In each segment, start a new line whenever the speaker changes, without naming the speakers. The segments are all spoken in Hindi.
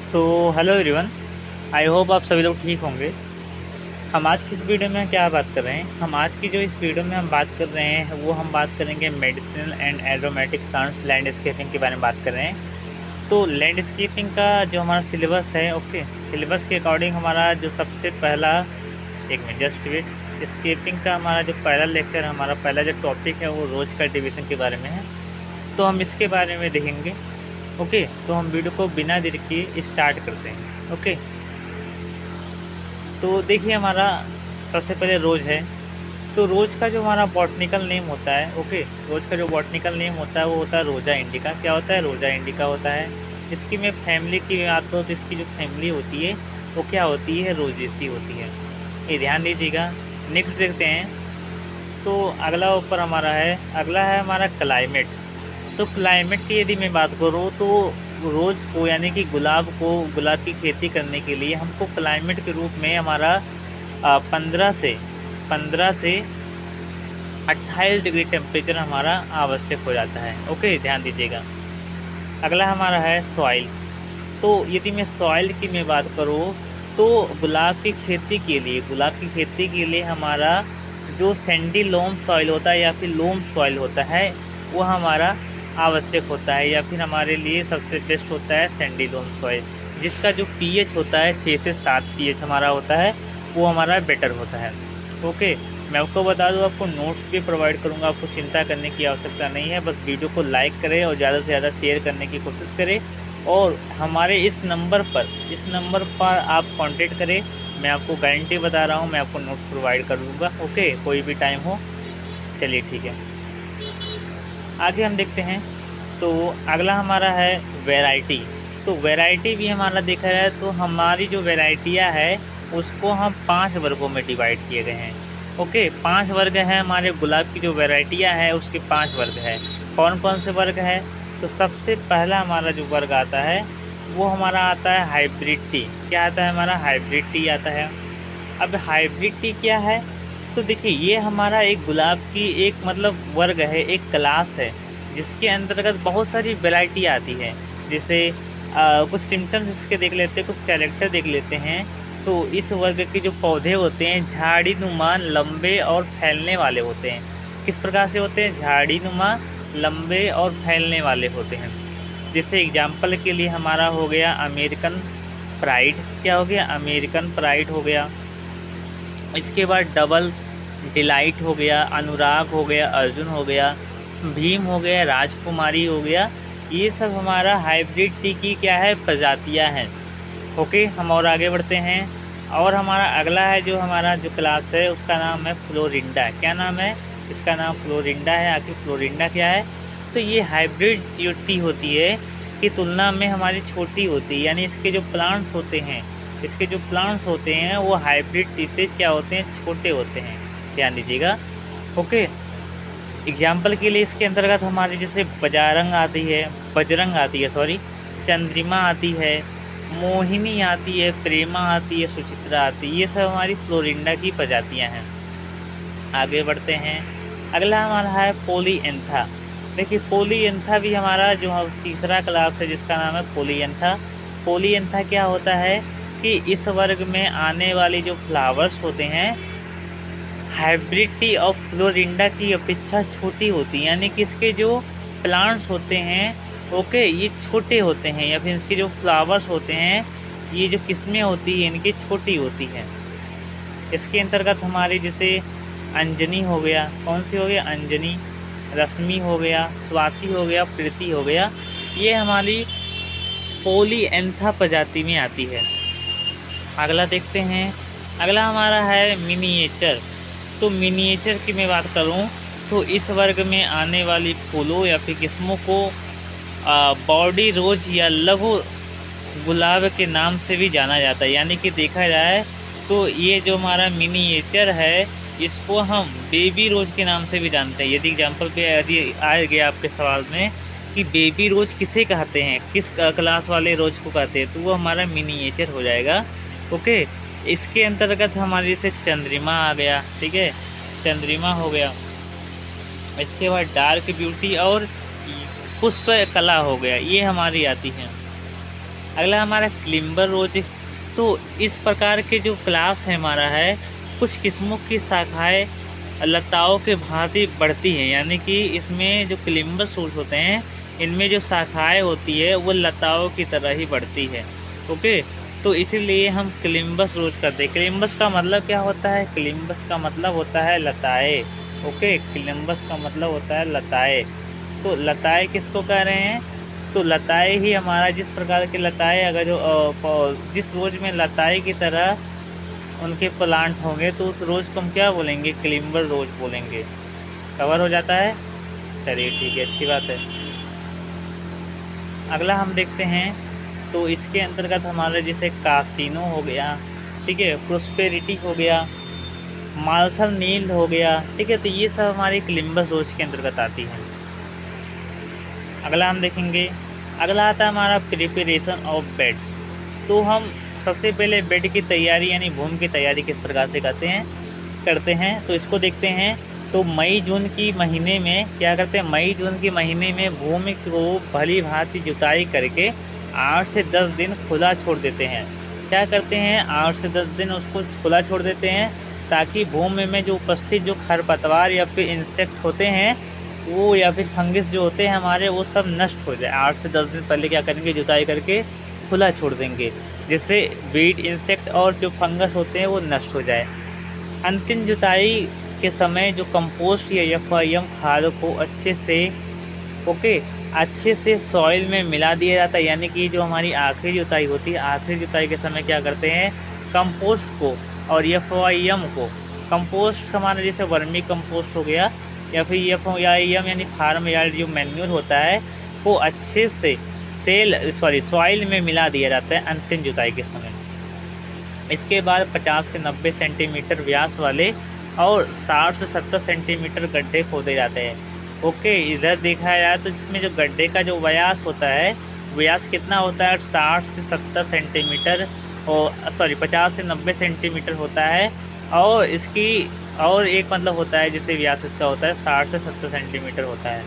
So hello everyone, I hope आप सभी लोग ठीक होंगे। हम आज की इस वीडियो में क्या बात कर रहे हैं, हम आज की जो इस वीडियो में हम बात कर रहे हैं वो हम बात करेंगे medicinal and aromatic plants landscaping के बारे में बात कर रहे हैं। तो लैंडस्केपिंग का जो हमारा सिलेबस है, ओके, सिलेबस के अकॉर्डिंग हमारा जो सबसे पहला, एक मिनट जस्ट वेट, स्केपिंग का हमारा जो पहला लेक्चर, हमारा पहला जो टॉपिक है वो रोज़ कल्टीवेशन के बारे में है। तो हम इसके बारे में देखेंगे। ओके, तो हम वीडियो को बिना देर किए स्टार्ट करते हैं। ओके, तो देखिए हमारा सबसे पहले रोज़ है। तो रोज़ का जो हमारा बॉटनिकल नेम होता है, ओके, रोज़ का जो बॉटनिकल नेम होता है वो होता है रोज़ा इंडिका। क्या होता है? रोज़ा इंडिका होता है। इसकी मैं फैमिली की बात करूँ तो इसकी जो फैमिली होती है वो क्या होती है? रोजेसी होती है। ये ध्यान दीजिएगा। नेक्स्ट देखते हैं। तो अगला ऊपर हमारा है, अगला है हमारा क्लाइमेट। तो क्लाइमेट की यदि मैं बात करूँ तो रोज़ को यानी कि गुलाब की खेती करने के लिए हमको क्लाइमेट के रूप में हमारा 15 से 28 डिग्री टेम्परेचर हमारा आवश्यक हो जाता है। ओके, ध्यान दीजिएगा। अगला हमारा है सॉइल। तो यदि मैं बात करूँ तो गुलाब की खेती के लिए हमारा जो सैंडी लोम सॉइल होता है या फिर लोम सॉइल होता है वो हमारा आवश्यक होता है, या फिर हमारे लिए सबसे बेस्ट होता है सैंडी लोम सॉइल, जिसका जो पीएच होता है 6 से 7 पीएच हमारा होता है, वो हमारा बेटर होता है। ओके, मैं आपको बता दूँ, आपको नोट्स भी प्रोवाइड करूँगा, आपको चिंता करने की आवश्यकता नहीं है। बस वीडियो को लाइक करें और ज़्यादा से ज़्यादा शेयर करने की कोशिश करें, और हमारे इस नंबर पर आप कांटेक्ट करें। मैं आपको गारंटी बता रहा हूँ, मैं आपको नोट्स प्रोवाइड कर दूँगा। ओके, कोई भी टाइम हो। चलिए ठीक है, आगे हम देखते हैं। तो अगला हमारा है वैरायटी। तो वैरायटी भी हमारा देखा जाए तो हमारी जो वैरायटियाँ है उसको हम 5 वर्गों में डिवाइड किए गए हैं। ओके, 5 वर्ग हैं हमारे गुलाब की जो वैरायटियाँ हैं उसके 5 वर्ग हैं। कौन कौन से वर्ग हैं? तो सबसे पहला हमारा जो वर्ग आता है वो हमारा आता है हाइब्रिड टी। क्या आता है? हमारा हाइब्रिड टी आता है। अब हाइब्रिड टी क्या है? तो देखिए, ये हमारा एक गुलाब की एक मतलब वर्ग है, एक क्लास है, जिसके अंतर्गत बहुत सारी वैरायटी आती है। जैसे कुछ सिम्टम्स इसके देख लेते हैं, कुछ कैरेक्टर देख लेते हैं। तो इस वर्ग के जो पौधे होते हैं झाड़ीनुमा, लंबे और फैलने वाले होते हैं। किस प्रकार से होते हैं? झाड़ीनुमा, लंबे और फैलने वाले होते हैं। जैसे एग्जाम्पल के लिए हमारा हो गया अमेरिकन प्राइड। क्या हो गया? अमेरिकन प्राइड हो गया। इसके बाद डबल डिलाइट हो गया, अनुराग हो गया, अर्जुन हो गया, भीम हो गया, राजकुमारी हो गया। ये सब हमारा हाइब्रिड टी की क्या है? प्रजातियां हैं। ओके, हम और आगे बढ़ते हैं। और हमारा अगला है जो हमारा जो क्लास है उसका नाम है फ्लोरिंडा। क्या नाम है? इसका नाम फ्लोरिंडा है। आखिर फ्लोरिंडा क्या है? तो ये हाइब्रिड जो टी होती है की तुलना में हमारी छोटी होती है, यानी इसके जो प्लांट्स होते हैं वो हाइब्रिड टी से क्या होते हैं? छोटे होते हैं। ध्यान दीजिएगा। ओके, एग्जाम्पल के लिए इसके अंतर्गत हमारी जैसे बजरंग आती है, सॉरी, चंद्रिमा आती है, मोहिनी आती है, प्रेमा आती है, सुचित्रा आती है। ये सब हमारी फ्लोरिंडा की प्रजातियां हैं। आगे बढ़ते हैं। अगला हमारा है पोलीएंथा। देखिए, पोलीएंथा भी हमारा जो तीसरा क्लास है जिसका नाम है पोलीएंथा। पोलीएंथा क्या होता है कि इस वर्ग में आने वाली जो फ्लावर्स होते हैं हाइब्रिड टी और फ्लोरिंडा की अपेक्षा छोटी होती है, यानी कि इसके जो प्लांट्स होते हैं, ओके, ये छोटे होते हैं, या फिर इसके जो फ्लावर्स होते हैं, ये जो किस्में होती हैं इनकी छोटी होती हैं। इसके अंतर्गत हमारी जैसे अंजनी हो गया, कौन सी हो गया? अंजनी, रश्मि हो गया, स्वाति हो गया, प्रीति हो गया, ये हमारी पोलीएंथा प्रजाति में आती है। अगला देखते हैं। अगला हमारा है मिनिएचर। तो मिनिएचर की मैं बात करूं तो इस वर्ग में आने वाली फूलों या फिर किस्मों को बॉडी रोज या लघु गुलाब के नाम से भी जाना जाता है। यानी कि देखा जाए तो ये जो हमारा मिनिएचर है इसको हम बेबी रोज के नाम से भी जानते हैं। यदि एग्जाम्पल पे यदि आ गया आपके सवाल में कि बेबी रोज किसे कहते हैं, किस क्लास वाले रोज को कहते हैं, तो वो हमारा मिनिएचर हो जाएगा। ओके, इसके अंतर्गत हमारे जैसे चंद्रिमा आ गया, ठीक है, चंद्रिमा हो गया। इसके बाद डार्क ब्यूटी और पुष्प कला हो गया, ये हमारी आती हैं। अगला हमारा क्लिम्बर रोज। तो इस प्रकार के जो क्लास है हमारा है, कुछ किस्मों की शाखाएं लताओं के भांति बढ़ती हैं, यानी कि इसमें जो क्लिम्बर रोज होते हैं इनमें जो शाखाएं होती है वो लताओं की तरह ही बढ़ती है। ओके, तो इसीलिए हम क्लिम्बस रोज करते हैं। क्लिम्बस का मतलब क्या होता है? क्लिम्बस का मतलब होता है लताएं। ओके, क्लिम्बस का मतलब होता है लताएं। तो लताएं किसको कह रहे हैं? तो लताएं ही हमारा, जिस प्रकार की लताएं अगर जो जिस रोज में लताएं की तरह उनके प्लांट होंगे तो उस रोज को हम क्या बोलेंगे? क्लिम्बर रोज बोलेंगे। कवर हो जाता है? चलिए ठीक है, अच्छी बात है। अगला हम देखते हैं, तो इसके अंतर्गत हमारे जैसे कासिनो हो गया, ठीक है, प्रोस्पेरिटी हो गया, मार्शल नील हो गया, ठीक है, तो ये सब हमारी क्लिम्बस रोज के अंतर्गत आती हैं। अगला हम देखेंगे, अगला आता है हमारा प्रिपरेशन ऑफ बेड्स। तो हम सबसे पहले बेड की तैयारी यानी भूमि की तैयारी किस प्रकार से करते हैं तो इसको देखते हैं। तो मई जून की महीने में क्या करते हैं? मई जून के महीने में भूमि को भली भांति जुताई करके 8 से 10 दिन खुला छोड़ देते हैं। क्या करते हैं? 8 से 10 दिन उसको खुला छोड़ देते हैं ताकि भूमि में जो उपस्थित जो खरपतवार या फिर इंसेक्ट होते हैं वो या फिर फंगस जो होते हैं हमारे वो सब नष्ट हो जाए। 8 से 10 दिन पहले क्या करेंगे? जुताई करके खुला छोड़ देंगे, जिससे वीड, इंसेक्ट और जो फंगस होते हैं वो नष्ट हो जाए। अंतिम जुताई के समय जो कंपोस्ट या एफआईएम खाद को अच्छे से सॉइल में मिला दिया जाता है। यानी कि जो हमारी आखिरी जुताई होती है, आखिरी जुताई के समय क्या करते हैं? कंपोस्ट को और एफआईएम को, कंपोस्ट हमारा जैसे वर्मी कंपोस्ट हो गया या फिर एफआईएम यानी फार्म यार्ड जो मैन्यूर होता है वो अच्छे से सॉइल में मिला दिया जाता है अंतिम जुताई के समय। इसके बाद 50 से 90 सेंटीमीटर व्यास वाले और 60 से 70 सेंटीमीटर गड्ढे खोदे जाते हैं। ओके, इधर देखा जाए तो इसमें जो गड्ढे का जो व्यास होता है, व्यास कितना होता है? 60 से 70 सेंटीमीटर और 50 से 90 सेंटीमीटर होता है। और इसकी और एक मतलब होता है जैसे व्यास इसका होता है 60 से 70 सेंटीमीटर होता है,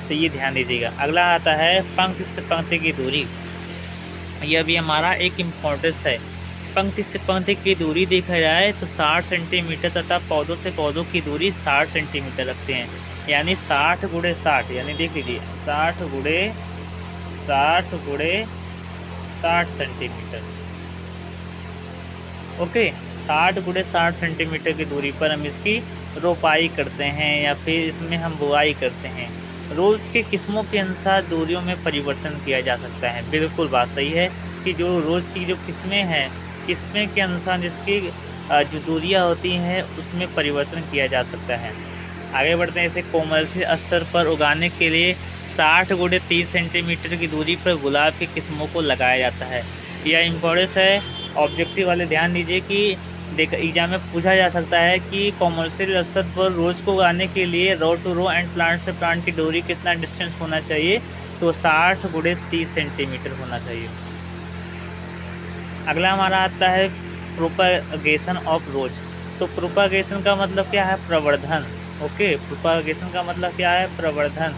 तो ये ध्यान दीजिएगा। अगला आता है पंक्ति से पंक्ति की दूरी। यह भी हमारा एक इम्पोर्टेंस है। पंक्ति से पंक्ति की दूरी देखा जाए तो 60 सेंटीमीटर तथा पौधों से पौधों की दूरी 60 सेंटीमीटर रखते हैं, यानी 60 गुणे 60, यानी देख लीजिए 60 गुणे 60 सेंटीमीटर। ओके, 60 गुणे 60 सेंटीमीटर की दूरी पर हम इसकी रोपाई करते हैं या फिर इसमें हम बुआई करते हैं। रोज़ के किस्मों के अनुसार दूरियों में परिवर्तन किया जा सकता है। बिल्कुल बात सही है कि जो रोज़ की जो किस्में हैं, किस्में के अनुसार जिसकी जो दूरियाँ होती हैं उसमें परिवर्तन किया जा सकता है। आगे बढ़ते हैं। इसे कॉमर्शियल स्तर पर उगाने के लिए 60 गुणे 30 सेंटीमीटर की दूरी पर गुलाब की किस्मों को लगाया जाता है। यह इम्पोर्टेंस है, ऑब्जेक्टिव वाले ध्यान दीजिए कि एग्जाम में पूछा जा सकता है कि कॉमर्शियल स्तर पर रोज़ को उगाने के लिए रो टू रो एंड प्लांट से प्लांट की दूरी कितना डिस्टेंस होना चाहिए? तो 60 गुणे 30 सेंटीमीटर होना चाहिए। अगला हमारा आता है प्रोपागेशन ऑफ रोज। तो प्रोपागेशन का मतलब क्या है? प्रवर्धन। ओके, प्रोपागेशन का मतलब क्या है? प्रवर्धन।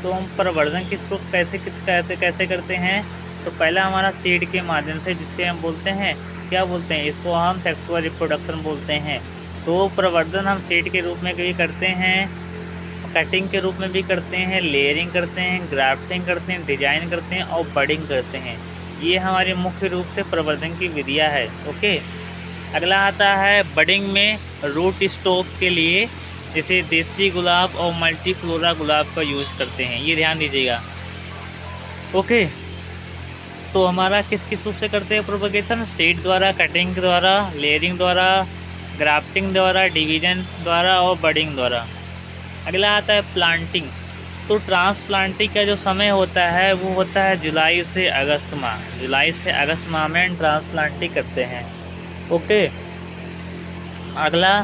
तो हम प्रवर्धन की शुरू कैसे करते हैं? तो पहला हमारा सीड के माध्यम से, जिससे हम बोलते हैं क्या बोलते हैं इसको? हम सेक्सुअल रिप्रोडक्शन बोलते हैं। तो प्रवर्धन हम सीड के रूप में भी करते हैं, कटिंग के रूप में भी करते हैं, लेयरिंग करते हैं, ग्राफ्टिंग करते हैं, डिजाइन करते हैं और बडिंग करते हैं। ये हमारे मुख्य रूप से प्रवर्धन की विधियाँ है। ओके, अगला आता है बडिंग में रूट स्टॉक के लिए जैसे देसी गुलाब और मल्टीफ्लोरा गुलाब का यूज करते हैं, ये ध्यान दीजिएगा। ओके, तो हमारा किस रूप से करते हैं प्रोपगेशन? सीड द्वारा, कटिंग द्वारा, लेयरिंग द्वारा, ग्राफ्टिंग द्वारा, डिवीजन द्वारा और बडिंग द्वारा। अगला आता है प्लांटिंग। तो ट्रांसप्लांटिंग का जो समय होता है वो होता है जुलाई से अगस्त माह। जुलाई से अगस्त माह में ट्रांसप्लांटिंग करते हैं। ओके, अगला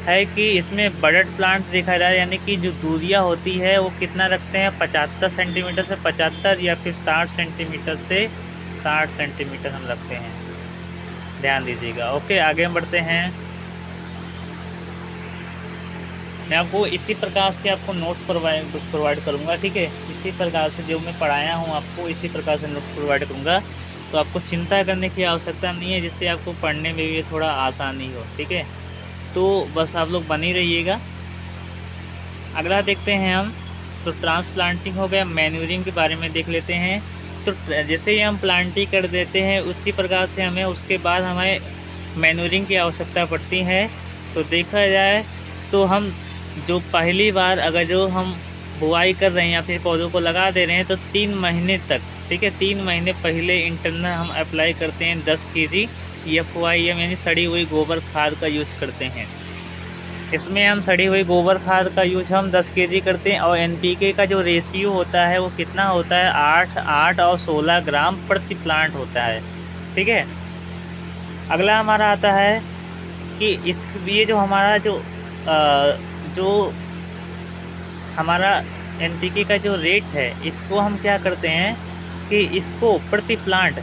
है कि इसमें बडड प्लांट देखा जाए, यानी कि जो दूरियां होती है वो कितना रखते हैं? 75 सेंटीमीटर से 75 या फिर 60 सेंटीमीटर से 60 सेंटीमीटर हम रखते हैं, ध्यान दीजिएगा। ओके, आगे हम बढ़ते हैं। मैं आपको इसी प्रकार से आपको नोट्स प्रोवाइड करूँगा, ठीक है। इसी प्रकार से जो मैं पढ़ाया हूँ आपको इसी प्रकार से नोट्स प्रोवाइड करूँगा। तो तो आपको चिंता करने की आवश्यकता नहीं है, जिससे आपको पढ़ने में भी थोड़ा आसानी हो। ठीक है, तो बस आप लोग बने रहिएगा। अगला देखते हैं हम, तो ट्रांसप्लांटिंग हो गया, मैन्यूरिंग के बारे में देख लेते हैं। तो जैसे ही हम प्लांटिंग कर देते हैं उसी प्रकार से हमें उसके बाद हमें मैन्यूरिंग की आवश्यकता पड़ती है। तो देखा जाए तो हम जो पहली बार अगर जो हम बुआई कर रहे हैं या फिर पौधों को लगा दे रहे हैं तो 3 महीने तक, ठीक है, 3 महीने पहले इंटरनल हम अप्लाई करते हैं 10 केजी FYM यानी सड़ी हुई गोबर खाद का यूज़ करते हैं। इसमें हम सड़ी हुई गोबर खाद का यूज हम 10 केजी करते हैं और NPK का जो रेशियो होता है वो कितना होता है, 8 और 16 ग्राम प्रति प्लांट होता है। ठीक है, अगला हमारा आता है कि इस ये जो हमारा जो हमारा NPK का जो रेट है, इसको हम क्या करते हैं कि इसको प्रति प्लांट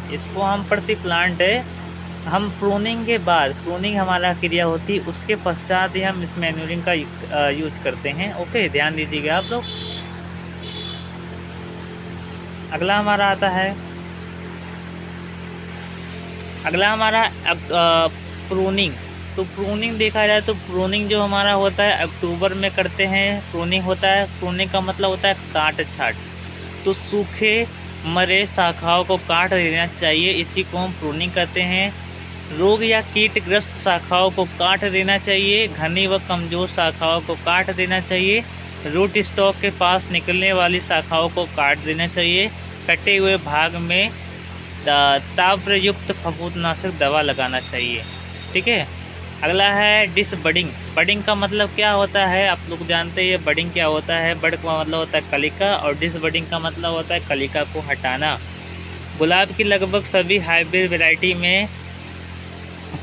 हम प्रूनिंग के बाद, प्रूनिंग हमारा क्रिया होती है उसके पश्चात ही हम इस मैन्यूरिंग का यूज करते हैं। ओके, ध्यान दीजिएगा आप लोग। अगला हमारा आता है, अगला हमारा प्रूनिंग। तो प्रूनिंग देखा जाए तो प्रूनिंग जो हमारा होता है अक्टूबर में करते हैं। प्रूनिंग होता है, प्रूनिंग का मतलब होता है काट छाट। तो सूखे मरे शाखाओं को काट देना चाहिए, इसी को हम प्रूनिंग करते हैं। रोग या कीटग्रस्त शाखाओं को काट देना चाहिए, घनी व कमज़ोर शाखाओं को काट देना चाहिए, रूट स्टॉक के पास निकलने वाली शाखाओं को काट देना चाहिए। कटे हुए भाग में ताप्रयुक्त फफूंदनाशक दवा लगाना चाहिए। ठीक है, अगला है डिसबडिंग। बडिंग का मतलब क्या होता है, आप लोग जानते हैं बडिंग क्या होता है। बड का मतलब होता है कलिका और डिसबडिंग का मतलब होता है कलिका को हटाना। गुलाब की लगभग सभी हाइब्रिड वैरायटी में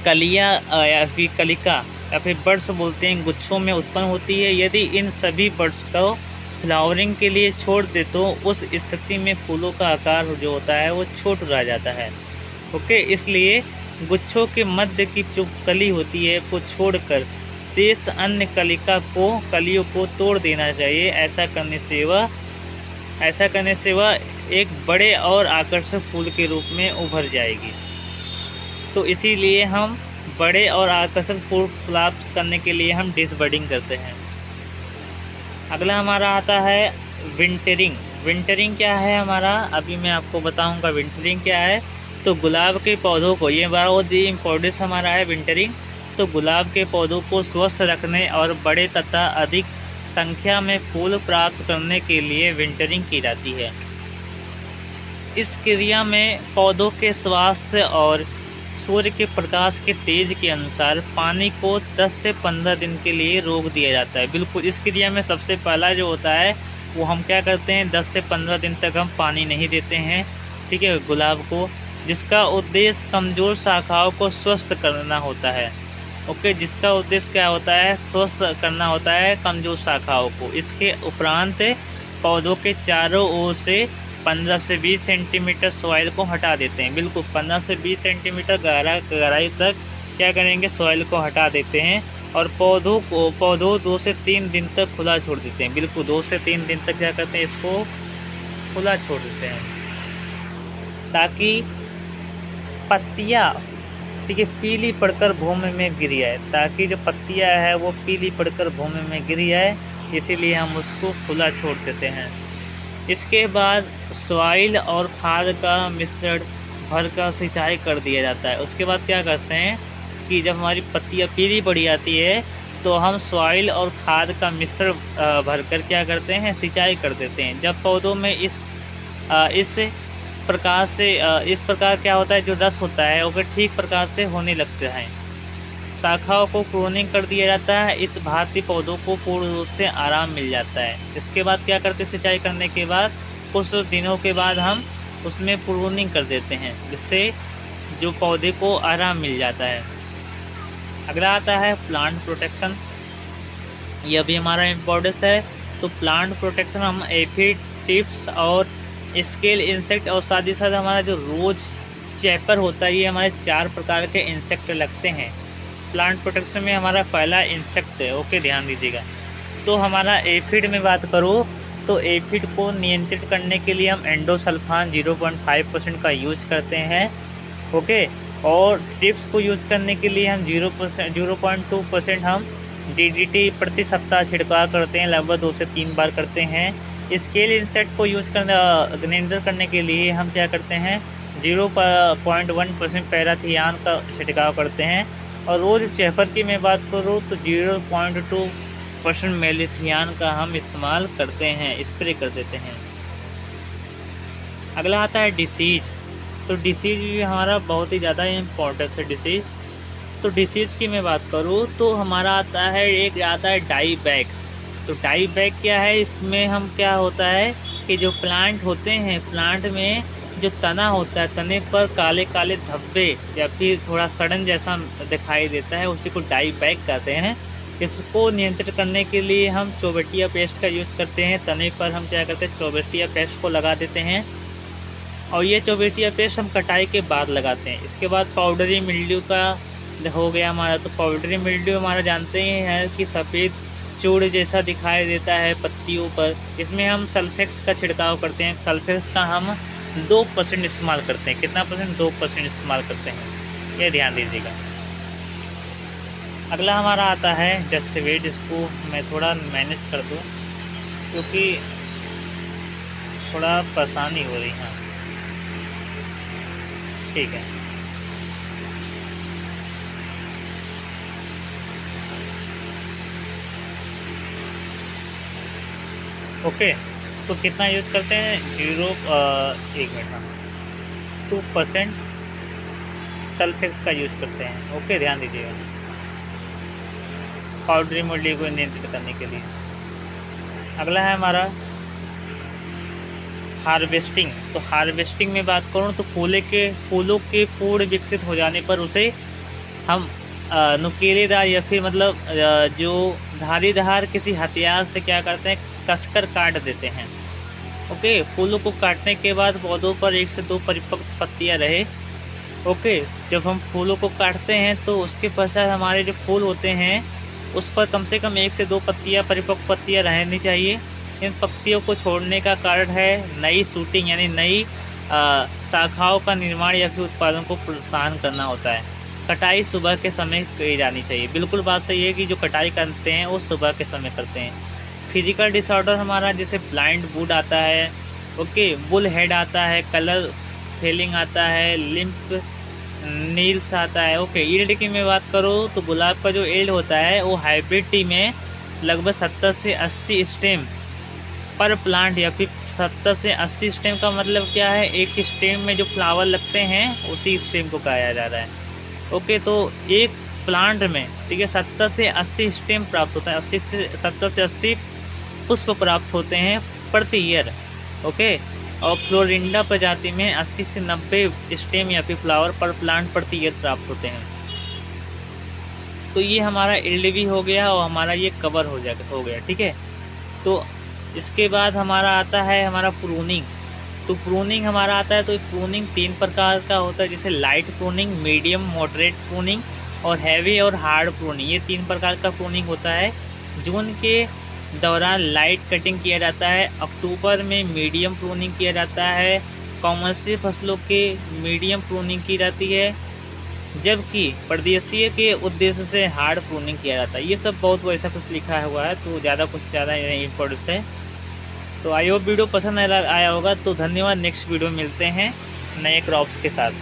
कलियाँ या फिर कलिका या फिर बड्स बोलते हैं, गुच्छों में उत्पन्न होती है। यदि इन सभी बड्स को फ्लावरिंग के लिए छोड़ दे तो उस स्थिति में फूलों का आकार जो होता है वो छोटा रह जाता है। ओके, इसलिए गुच्छों के मध्य की जो कली होती है को छोड़कर शेष अन्य कलियों को तोड़ देना चाहिए। ऐसा करने से वह एक बड़े और आकर्षक फूल के रूप में उभर जाएगी। तो इसीलिए हम बड़े और आकर्षक फूल प्राप्त करने के लिए हम डिसबडिंग करते हैं। अगला हमारा आता है विंटरिंग। विंटरिंग क्या है हमारा, अभी मैं आपको बताऊंगा विंटरिंग क्या है। तो गुलाब के पौधों को, ये बहुत ही इम्पोर्टेंट हमारा है विंटरिंग। तो गुलाब के पौधों को स्वस्थ रखने और बड़े तथा अधिक संख्या में फूल प्राप्त करने के लिए विंटरिंग की जाती है। इस क्रिया में पौधों के स्वास्थ्य और सूर्य के प्रकाश के तेज के अनुसार पानी को 10 से 15 दिन के लिए रोक दिया जाता है। बिल्कुल, इस क्रिया में सबसे पहला जो होता है वो हम क्या करते हैं, 10 से 15 दिन तक हम पानी नहीं देते हैं। ठीक है, गुलाब को, जिसका उद्देश्य कमज़ोर शाखाओं को स्वस्थ करना होता है। ओके, जिसका उद्देश्य क्या होता है, स्वस्थ करना होता है कमज़ोर शाखाओं को। इसके उपरांत पौधों के चारों ओर से 15 से 20 सेंटीमीटर सॉइल को हटा देते हैं। बिल्कुल 15 से 20 सेंटीमीटर गहराई तक क्या करेंगे, सॉइल को हटा देते हैं और पौधों 2 से 3 दिन तक खुला छोड़ देते हैं। बिल्कुल 2 से 3 दिन तक क्या करते हैं, इसको खुला छोड़ देते हैं ताकि पत्तियाँ, ठीक है, पीली पड़कर भूमि में गिर जाए, ताकि जो पत्तियाँ है वो पीली पड़कर भूमि में गिर जाए, इसीलिए हम उसको खुला छोड़ देते हैं। इसके बाद सॉइल और खाद का मिश्रण भरकर सिंचाई कर दिया जाता है। उसके बाद क्या करते हैं कि जब हमारी पत्तियाँ पीली पड़ जाती है तो हम सॉइल और खाद का मिश्रण भरकर क्या करते हैं, सिंचाई कर देते हैं। जब पौधों में इस प्रकार क्या होता है, जो रस होता है वो ठीक प्रकार से होने लगता है, शाखाओं को प्रूनिंग कर दिया जाता है। इस भारतीय पौधों को पूर्ण रूप से आराम मिल जाता है। इसके बाद क्या करते हैं, सिंचाई करने के बाद कुछ दिनों के बाद हम उसमें प्रूनिंग कर देते हैं, जिससे जो पौधे को आराम मिल जाता है। अगला आता है प्लांट प्रोटेक्शन। यह भी हमारा इम्पोर्टेंस है। तो प्लांट प्रोटेक्शन हम एफिड, टिप्स और स्केल इंसेक्ट और साथ ही साथ हमारा जो रोज चैपर होता है, ये हमारे 4 प्रकार के इंसेक्ट लगते हैं। प्लांट प्रोटेक्शन में हमारा पहला इंसेक्ट है। ओके, ध्यान दीजिएगा। तो हमारा एफिड में बात करूँ तो एफिड को नियंत्रित करने के लिए हम एंडोसल्फान 0.5% का यूज़ करते हैं। ओके, और ट्रिप्स को यूज़ करने के लिए हम 0.2% हम डीडीटी प्रति सप्ताह छिड़काव करते हैं, लगभग 2 से 3 बार करते हैं। स्केल इंसेक्ट को यूज़ करना नियंत्रित करने के लिए हम क्या करते हैं, 0.1% पैराथियान का छिड़काव करते हैं। और रोज़ चेफर की मैं बात करूँ तो 0.2% मेलिथियान का हम इस्तेमाल करते हैं, स्प्रे कर देते हैं। अगला आता है डिसीज़। तो डिसीज़ भी हमारा बहुत ही ज़्यादा इम्पोर्टेंस है डिसीज़। तो डिसीज़ की मैं बात करूँ तो हमारा आता है, एक आता है डाई बैग। तो डाई बैग क्या है, इसमें हम क्या होता है कि जो प्लांट होते हैं, प्लांट में जो तना होता है, तने पर काले काले धब्बे या फिर थोड़ा सड़न जैसा दिखाई देता है, उसी को डाई बैग कहते हैं। इसको नियंत्रित करने के लिए हम चौबटिया पेस्ट का यूज़ करते हैं। तने पर हम क्या करते हैं, चौबटिया पेस्ट को लगा देते हैं, और ये चौबटिया पेस्ट हम कटाई के बाद लगाते हैं। इसके बाद पाउडरी मिल्ड्यू का हो गया हमारा। तो पाउडरी मिल्ड्यू हमारा जानते ही हैं कि सफ़ेद चूड़ जैसा दिखाई देता है पत्तियों पर। इसमें हम सल्फेक्स का छिड़काव करते हैं। सल्फेक्स का हम 2% इस्तेमाल करते हैं। कितना परसेंट? 2% इस्तेमाल करते हैं, ये ध्यान दीजिएगा। अगला हमारा आता है जस्ट वेट। इसको मैं थोड़ा मैनेज कर दूँ क्योंकि थोड़ा परेशानी हो रही है। ठीक है। ओके, तो कितना यूज़ करते हैं? 1 मिनट, हाँ, 2% सल्फेक्स का यूज़ करते हैं। ओके, ध्यान दीजिएगा, पाउडरी मिल्ड्यू को नियंत्रित करने के लिए। अगला है हमारा हार्वेस्टिंग। तो हार्वेस्टिंग में बात करूँ तो फूलों के पूर्ण विकसित हो जाने पर उसे हम नुकीलेदार या फिर मतलब जो धारीदार किसी हथियार से क्या करते हैं, कसकर काट देते हैं। ओके, फूलों को काटने के बाद पौधों पर 1 से 2 परिपक्व पत्तियां रहे। ओके, जब हम फूलों को काटते हैं तो उसके पश्चात हमारे जो फूल होते हैं उस पर कम से कम 1 से 2 पत्तियां, परिपक्व पत्तियां रहनी चाहिए। इन पत्तियों को छोड़ने का कारण है नई शूटिंग, यानी नई शाखाओं का निर्माण या फिर उत्पादन को प्रोत्साहन करना होता है। कटाई सुबह के समय की जानी चाहिए। बिल्कुल बात सही है कि जो कटाई करते हैं वो सुबह के समय करते हैं। फिजिकल डिसऑर्डर हमारा जैसे ब्लाइंड वुड आता है, ओके, बुल हेड आता है, कलर फेलिंग आता है, लिम्प नील्स आता है। ओके, यील्ड की मैं बात करूँ तो गुलाब का जो यील्ड होता है वो हाइब्रिड टी में लगभग 70 से 80 स्टेम पर प्लांट, या फिर 70 से 80 स्टेम का मतलब क्या है, एक स्टेम में जो फ्लावर लगते हैं उसी स्टेम को कहा जा रहा है। ओके, तो एक प्लांट में, ठीक है, 70 से 80 स्टेम प्राप्त होता है, 70 से 80 पुष्प प्राप्त होते हैं प्रति ईयर। ओके, और फ्लोरिंडा प्रजाति में 80 से 90 स्टेम या फिर फ्लावर पर प्लांट प्रति ईयर प्राप्त होते हैं। तो ये हमारा यील्ड भी हो गया और हमारा ये कवर हो गया, ठीक है। तो इसके बाद हमारा आता है हमारा प्रूनिंग। तो प्रूनिंग हमारा आता है, तो प्रूनिंग 3 प्रकार का होता है, जैसे light pruning, medium moderate pruning और हैवी और हार्ड प्रूनिंग। ये 3 प्रकार का प्रूनिंग होता है। जून के दौरान लाइट कटिंग किया जाता है, अक्टूबर में मीडियम प्रूनिंग किया जाता है, कॉमर्शियल फसलों के मीडियम प्रूनिंग की जाती है, जबकि प्रदेशीय के उद्देश्य से हार्ड प्रूनिंग किया जाता है। ये सब बहुत वैसा कुछ लिखा हुआ है, तो कुछ ज़्यादा इम्पोर्टेंस है। तो आई होप वीडियो पसंद आया होगा। तो धन्यवाद। नेक्स्ट वीडियो मिलते हैं नए क्रॉप्स के साथ।